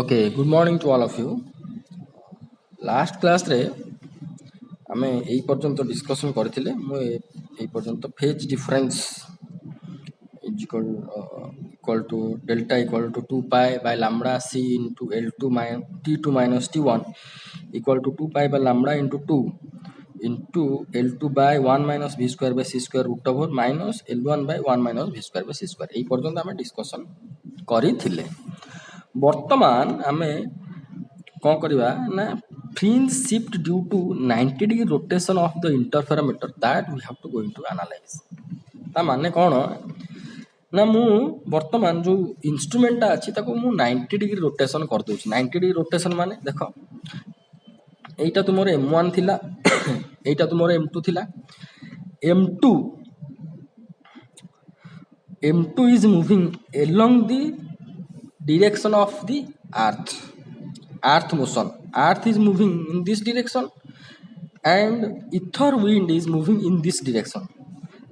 Okay good morning to all of you. Last class रे आमे एई पर्यंत डिस्कशन करथिले मु एई पर्यंत phase difference is equal to delta equal to 2 pi by lambda c into l2 t2 minus t1 equal to 2 pi by lambda into 2 into l2 by 1 minus v square by c square root over minus l1 by 1 minus v square by c square एई पर्यंत आमे discussion करिथिले। वर्तमान आमे कौन करवा ना fringe shift due to 90 degree rotation of the interferometer that we have to going to analyse. ता माने कौन ना मु वर्तमान जो इंस्ट्रूमेंट अच्छी ताको मु 90 डिग्री रोटेशन कर दोछि। 90 डिग्री रोटेशन माने देखो एटा तुमर m1 थिला एटा तुमर m2 थिला। m2 is moving along the direction of the earth motion. Earth is moving in this direction and ether wind is moving in this direction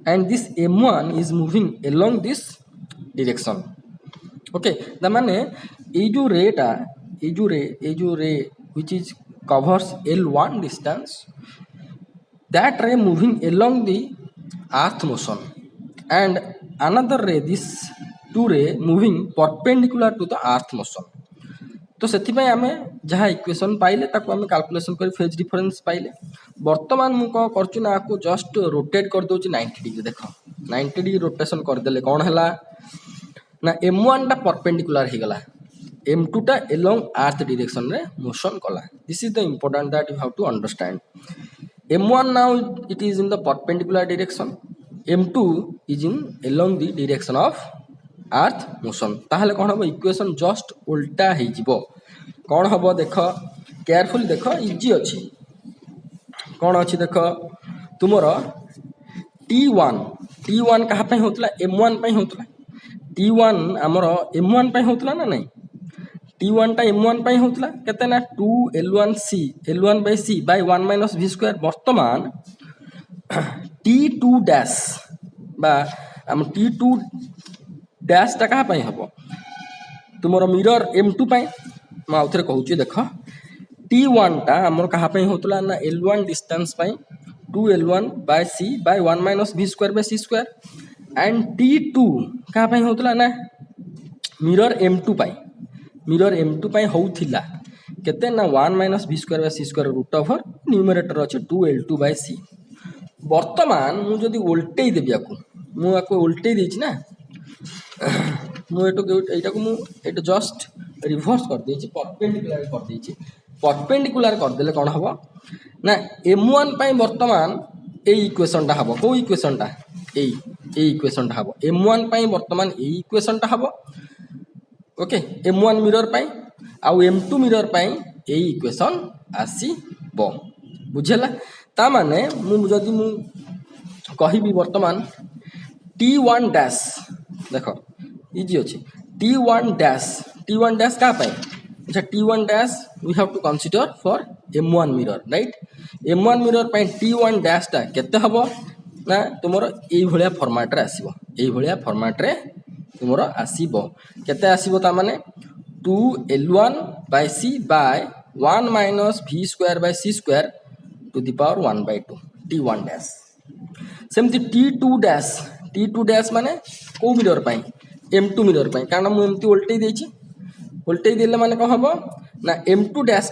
and this m1 is moving along this direction. Okay, the माने ये जो रे which is covers l1 distance, that ray moving along the earth motion and another ray, this two ray moving perpendicular to the earth motion. तो से आम जहाँ equation पाइले ताको आम कैलकुलेशन कर फेज डिफरेंस पाइले। वर्तमान मु कौन करछु ना आपको जस्ट रोटेट कर दोछि 90 डिग्री। देखो 90 डिग्री रोटेशन कर देले कौन हैला ना m1 टा परपेंडिकुलर हे गला, m2 टा अलोंग अर्थ डायरेक्शन रे मोशन कला। This is the important that you have to understand. m1 now it is in the perpendicular direction, m2 is in along the direction of earth motion. ताहले कौन हम equation just उल्टा हे जिवो। कौन हम देख केयरफुली देख इजी अच्छी कौन अच्छी देख तुमर t1 कहाँ होतला m1 होतला। t1 आमर m1 होतला ना नहीं, t1 टा m1 होतला केते ना 2l1c by 1 minus v square। वर्तमान t2 डैश बा आम t2 डैश टा कहाँ हम तुमर मिरर m2 मैं आउ थे कहूँ देख t1 टा आमर कहाँ होतला ना l1 distance 2l1 by c by 1 minus v square by c square and t2 कहाँ होतला ना मिरर m2 होउथिला केते ना 1 minus v square by c square root over numerator अच्छे 2l2 by c। वर्तमान मु जदि उल्टे देबी आपको उल्टे देछि ना मुझे जस्ट रिभर्स कर देछि परपेंडिकुलर कर देछि। परपेंडिकुलर कर देले कौन हम ना m1 वर्तमान ए इक्वेशन टा हम को इक्वेशन टा ए इक्वेशन टा हम m1 वर्तमान ए इक्वेशन टा हम। ओके m1 मिरर आउ m2 मिरर ए इक्वेशन आसीबो बुझेला। ता माने मु जदि मु कहिबी वर्तमान t1 डैश देखो इजी अच्छी t1 डैश क्या अच्छा t1 dash we have to consider for m1 mirror right. m1 mirror t1 dash टा केते हबो ना तुमरो एई भलिया फॉर्मेट रे आसीबो, एई भलिया फॉर्मेट रे तुमरो आसीबो केते आसीबो ता माने 2l1 by c by 1 minus v square by c square to the power 1 by 2 t1 dash. सेमती t2 डैश माने को मिरर m2 मिरर कारण मु एमती उल्टे देछि उल्टे देले माने कौन हम ना m2 dash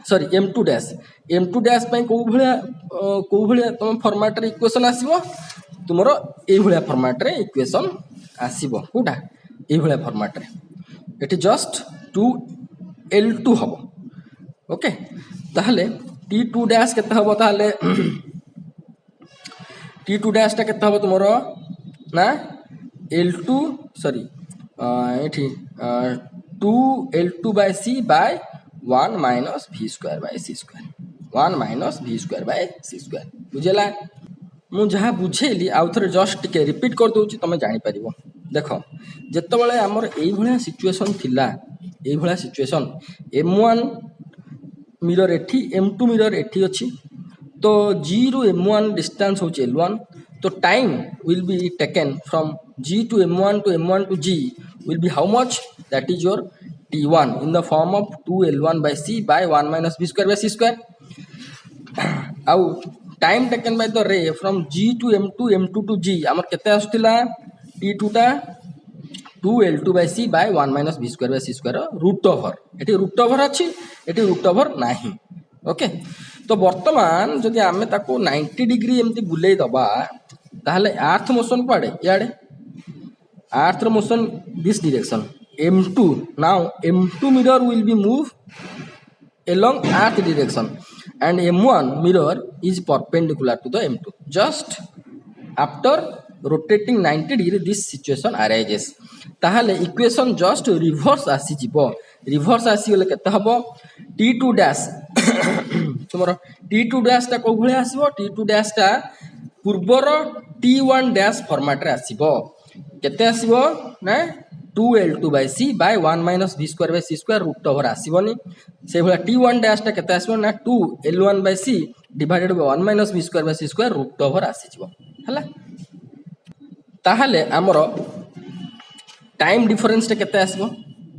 sorry m2 dash को भलिया तुम फॉर्मेट रे इक्वेशन आसीबो तुमरो एई भलिया फॉर्मेट रे इक्वेशन आसीबो कोटा एई भलिया फॉर्मेट रे एटी जस्ट 2l2 हबो। ओके ताहले t2 डैश केते हबो ताहले t2 डैश टा केते हबो तुमरो ना l2 सॉरी ये 2l2 by c by 1 minus v square by c square 1 minus v square by c square बुझेला। मु जहाँ बुझेली आउ थे जस्ट टिके रिपीट कर दूँ तुम जापर। देख जिते बड़े आमर ये सिचुएसन थिला ये सिचुएसन m1 मिरर एठी m2 मिरर एठी अच्छी तो g रू m1 डिस्टेंस हो l1 तो time will be taken from g to m1 to g will be how much, that is your T1 in the form of 2L1 by C by 1 minus B square by C square. Now time taken by the ray from G to M2 M2 to G आमर केते आसुतिला T2 टा 2L2 by C by 1 minus B square by C square root over eighty root over अछि eighty root over नाही okay तो वर्तमान जदि आमे ताको 90 डिग्री एमती बुलेई दबा ताहले अर्थ मोशन पड़े याडे earth motion this direction M2 now M2 mirror will be move along earth direction and M1 mirror is perpendicular to the M2 just after rotating 90 degree this situation arises ताहले equation just reverse आसी जिवो reverse आसी गले केते हबो T2 dash तुमरो T2 dash ता को भले आसीबो T2 डैश ता पूर्वर T1 डैश फॉर्मेट रे आसीबो केते आसीबो ना 2L2 by C by 1 minus B square by C square root over आसीबोनी से भला T1 डैश ता केते आसीबो ना 2L1 by C divided by 1 minus B square by C square root over आसी जिवो हला ताहले हमरो टाइम डिफरेंस टे केते आसीबो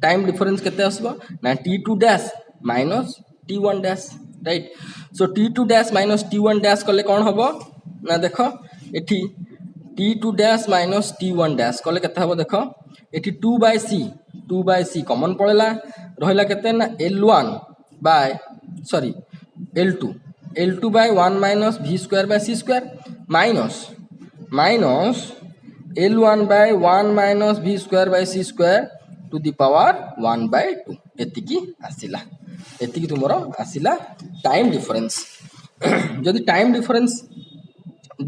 टाइम डिफरेंस केते आसीबो ना T2 dash minus T1 dash right so T2 dash minus T1 dash कले कोन हबो ना देखो एठी T2 dash minus T1 dash कले केते हबो देखो एठी 2 by C कॉमन पड़ेला रहला केते ना L1 by sorry L2 by 1 minus V square by C square minus L1 by 1 minus V square by C square to the power 1 by 2 एतिकी आसिला एतिकी तुमरो आसिला टाइम डिफरेंस जदि टाइम डिफरेंस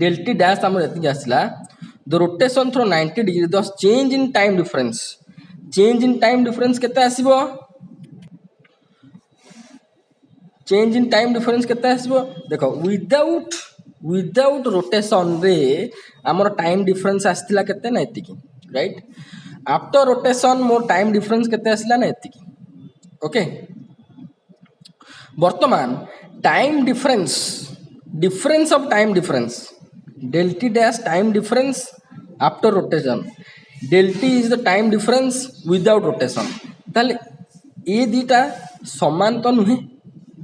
डेल्टा डैश हमर एतिकी आसिला the rotation through 90 degree the change in time difference केते आसीबो चेंज इन टाइम डिफरेंस केते आसीबो देखो विदाउट रोटेशन रे हमर टाइम डिफरेंस आस्तिला केते ना एतिकी राइट आफ्टर रोटेशन मोर टाइम डिफरेंस केते आसिला ना एतिकी ओके वर्तमान time difference of time difference delta dash time difference after rotation delta is the time difference without rotation ताले ए दीटा समान तो नुहे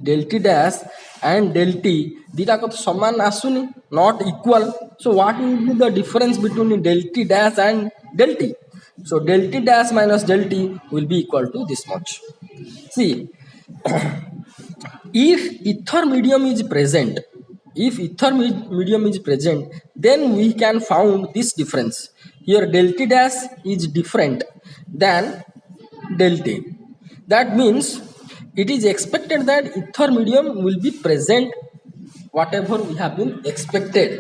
डेल्टा डैश एंड डेल्टा दीटा को तो समान आसुनी not equal so what will be the difference between delta dash and delta so delta dash minus delta will be equal to this much see if ether medium is present then we can found this difference here delta dash is different than delta that means it is expected that ether medium will be present whatever we have been expected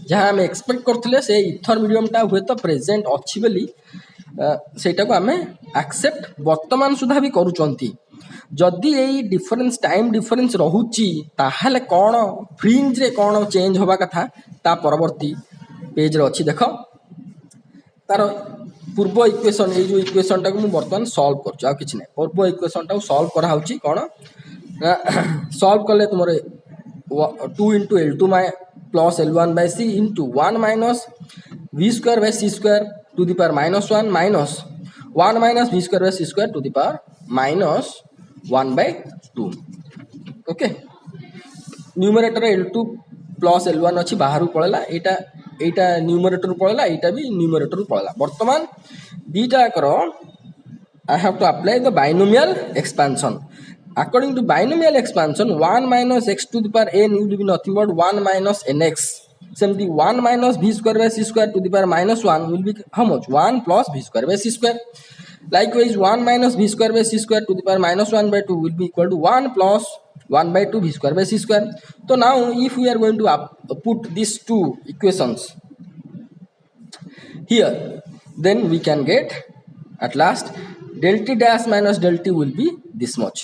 जहाँ आम expect करथिले से ether medium टा हुए तो present अछि बोली सेटा को आमे एक्सेप्ट वर्तमान सुधा भी करूचंती जदि एई डिफरेंस टाइम डिफरेंस रहुची ताहाले कोन फ्रिंज रे कोन चेंज होबा कथा ता परवर्ती पेज रे अछि देखो तार पूर्व इक्वेशन ए जो इक्वेशन टा को मु वर्तमान सॉल्व करछु आ किछ नै पूर्व इक्वेशन टा सॉल्व करा होची कोन सॉल्व करले तुमरे 2 into L2 plus L1 by C into 1 minus V square by C square to the power minus 1 minus 1 minus V square by C square to the power minus 1 by 2 okay numerator L2 plus L1 अछि Bahru पळला एटा numerator पळला एटा भी numerator पळला वर्तमान दीटा करो I have to apply the binomial expansion according to binomial expansion 1 minus x to the power n will be nothing but 1 minus nx simply 1 minus v square by c square to the power minus 1 will be how much 1 plus v square by c square likewise 1 minus v square by c square to the power minus 1 by 2 will be equal to 1 plus 1 by 2 v square by c square so now if we are going to put these two equations here then we can get at last delta dash minus delta will be this much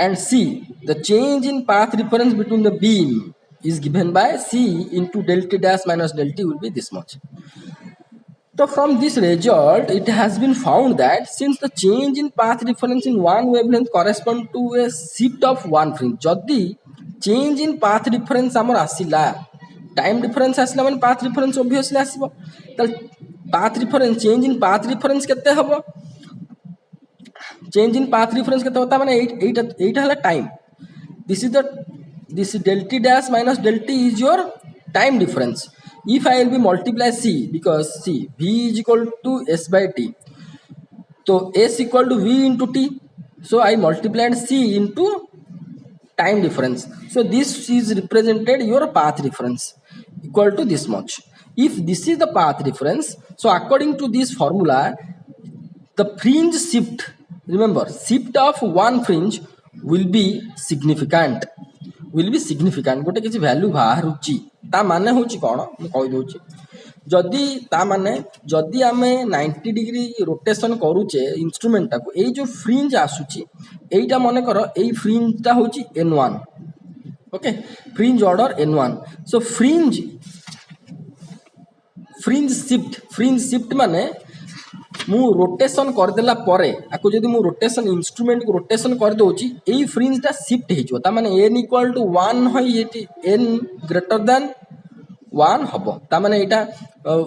and C the change in path reference between the beam is given by C into delta dash minus delta will be this much. So from this result it has been found that since the change in path reference in one wavelength correspond to a shift of one fringe जदि change in path reference हमर आसिला time difference आसिला माने path reference obviously आसीबो त path reference change in path reference केते हबो change in path difference के माने एटा हला time this del t dash minus del t is your time difference. If I will be multiply c, because c v is equal to s by t, so s equal to v into t, so I multiplied c into time difference, so this is represented your path difference equal to this much. If this is the path difference, so according to this formula, the fringe shift, remember shift of one fringe will be significant, गोटे किसी value बाहरुची ता माने होची कोन म कहि दोची जदी ता माने जदी आमे 90 डिग्री रोटेशन करूचे इंस्ट्रूमेंट टाको एई जो फ्रिंज आसुची एईटा माने करो एई फ्रिंज ता होची n1 okay fringe order n1 सो फ्रिंज शिफ्ट माने मु रोटेशन कर देला परे आको जदी मु रोटेशन इंस्ट्रूमेंट को रोटेशन कर दोची एई फ्रिंज ता शिफ्ट हे जो ता माने n इक्वल टू 1 होई एटी n ग्रेटर देन 1 हबो ता माने एटा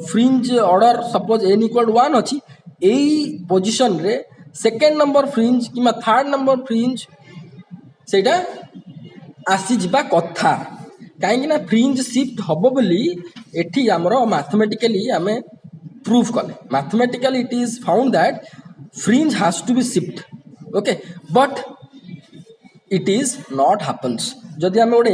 fringe order suppose n equal to 1 अछि एई पोजीशन रे सेकंड नंबर फ्रिंज किमा थर्ड नंबर फ्रिंज सेटा आसी जिबा कथा काहे कि ना फ्रिंज शिफ्ट हबो बोली एठी हमरो मैथमेटिकली हमें proof kale mathematically it is found that fringe has to be shift okay but it is not happens जदि हमें गोटे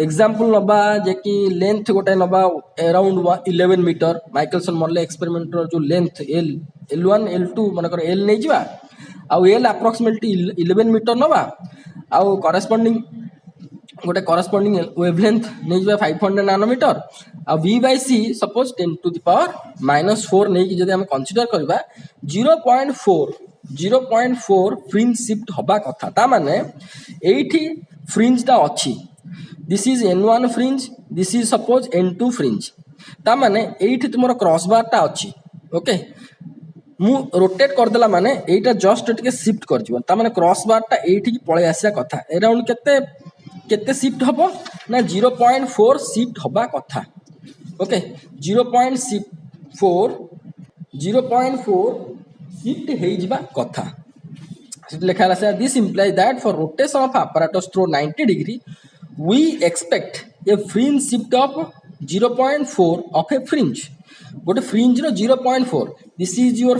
एग्जांपल नबा जे कि लेंथ गोटे नबा around 11 metre Michelson model experiment जो लेंथ l1 l2 मानकर l नै जिवा आ l अप्रोक्सीमेटली 11 मीटर नबा आ कॉरेस्पॉन्डिंग वेवलेंथ नहीं जा 500 नैनोमीटर आ v by c suppose 10 to the power -4 नहीं कि जदि हम कंसीडर करबा 0.4 फ्रिंज शिफ्ट हबा कथा ता माने एठी फ्रिंज ता अछि this is n1 fringe this is suppose n2 fringe ता माने एठी तुमर क्रॉस बार ता अछि ओके मु रोटेट कर देला माने एटा जस्ट टिके शिफ्ट कर जिवो ता माने क्रॉस बार ता एठी की पळे आसिया कथा अराउंड केते शिफ्ट हबो ना 0.4 शिफ्ट हबा कथा ओके 0.4 शिफ्ट हे जिबा कथा सिट लेखा आला this implies that for rotation of apparatus through 90 degree we expect a fringe shift of 0.4 of a fringe गोटे फ्रिंज रो 0.4 this is your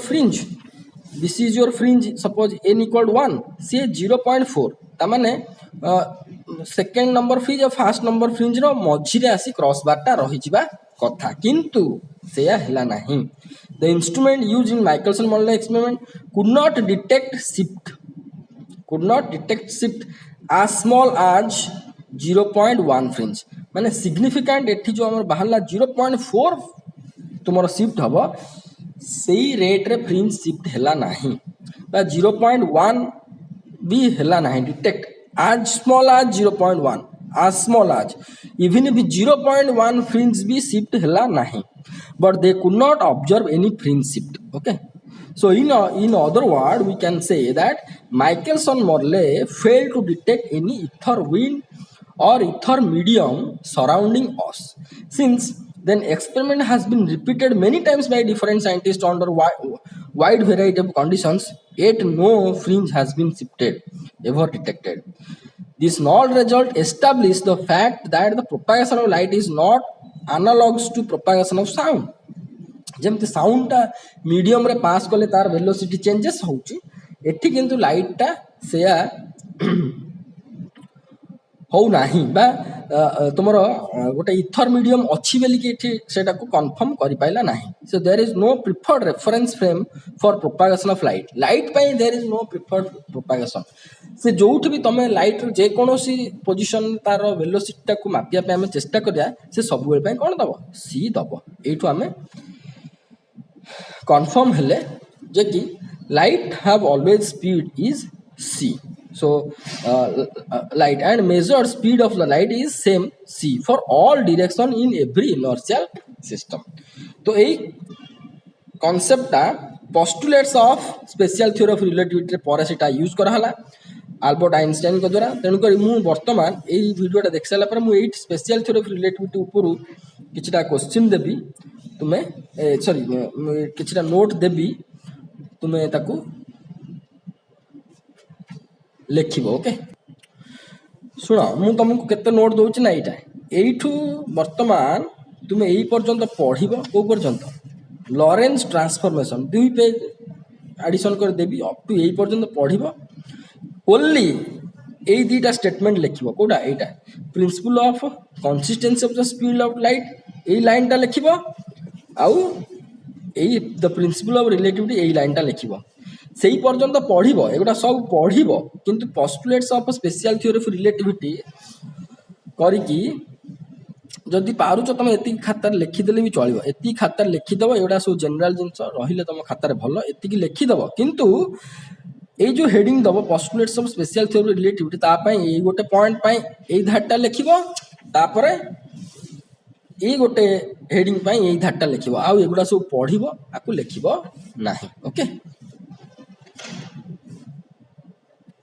fringe suppose n equal 1 से 0.4 ता माने सेकेंड नंबर फ्रिंज और फर्स्ट नंबर फ्रिंज रो मझी रे आसी क्रॉस बार ता रही जिबा कथा किंतु सेया हिला नाही the instrument used in Michelson model experiment could not detect shift as small as 0.1 fringe माने सिग्निफिकेंट एठी जो हमर बाहरला 0.4 तुमरो शिफ्ट हबो सेही रेट रे फ्रिंज शिफ्ट हेला नाही बा 0.1 भी हेला नाही detect as small as 0.1 as small as even if 0.1 fringe be shift hela nahi but they could not observe any fringe shift okay so in other word we can say that Michelson Morley failed to detect any ether wind or ether medium surrounding us since then experiment has been repeated many times by different scientists under wide variety of conditions yet no fringe has been shifted ever detected. This null result established the fact that the propagation of light is not analogous to propagation of sound. जेमती sound टा medium रे pass कले तार velocity changes होची एठी किंतु light टा सेया हो नाही बा तुमरो गोटे इथर मीडियम अछि बेली कि एठी सेटा को कंफर्म करि पाइला नाही so there is no preferred reference frame for propagation of light पई there is no preferred propagation से जोठ भी तमे लाइट जे कोनोसी पोजीशन तार वेलोसिटी टा को मापिया पे हमें चेष्टा करिया से सब बेल पई कोन दबो सी दबो एठु हमें कंफर्म हेले जे कि light have always speed is c so light and measured speed of the light is same c for all direction in every inertial system तो यही concept टा postulates of special theory of relativity पर सेटा use करा हला Albert Einstein को द्वारा तेणु कर मु वर्तमान एई वीडियोटा देख साला पर मु at special theory of relativity ऊपर किछटा क्वेश्चन देबी तुमे सॉरी किछटा नोट देबी तुम्हें ताकू लेखिब ओके शुण मु तुमको केते नोट दउछि ना एटा एइठू वर्तमान तुमे एई पर्यंत पढ़िबो को पर्यंत लॉरेंस ट्रांसफॉर्मेशन 2 पेज एडिशन कर देबी अप टू एई पर्यंत पढ़िबो ओनली एई दीटा स्टेटमेंट लिखिबो कोडा एटा principle of consistency of the speed of light एई लाइन टा लिखिबो आउ एई द प्रिंसिपल ऑफ रिलेटिविटी एई लाइन टा लिखिबो सेई पर्यंत पढ़िबो एगुडा सब पढ़िबो किंतु postulates of special theory of relativity करिकी जदि पारुच तुम एति खातार लिखिदेले भी चलो एति खातार लिखिदेव एगुड़ा सब जनरल जिनस रहिले तुम खातार भल एति लिखिदेव किंतु ये जो हेडिंग दब postulates of special theory of relativity तापाई गोटे पॉइंट पाई एई धारटा लिखिबो तापरे ये गोटे हेडिंग पाई एई धारटा लिखिबो आउ एगुड़ा सब पढ़िबो आकु लिखिबो नाही ओके।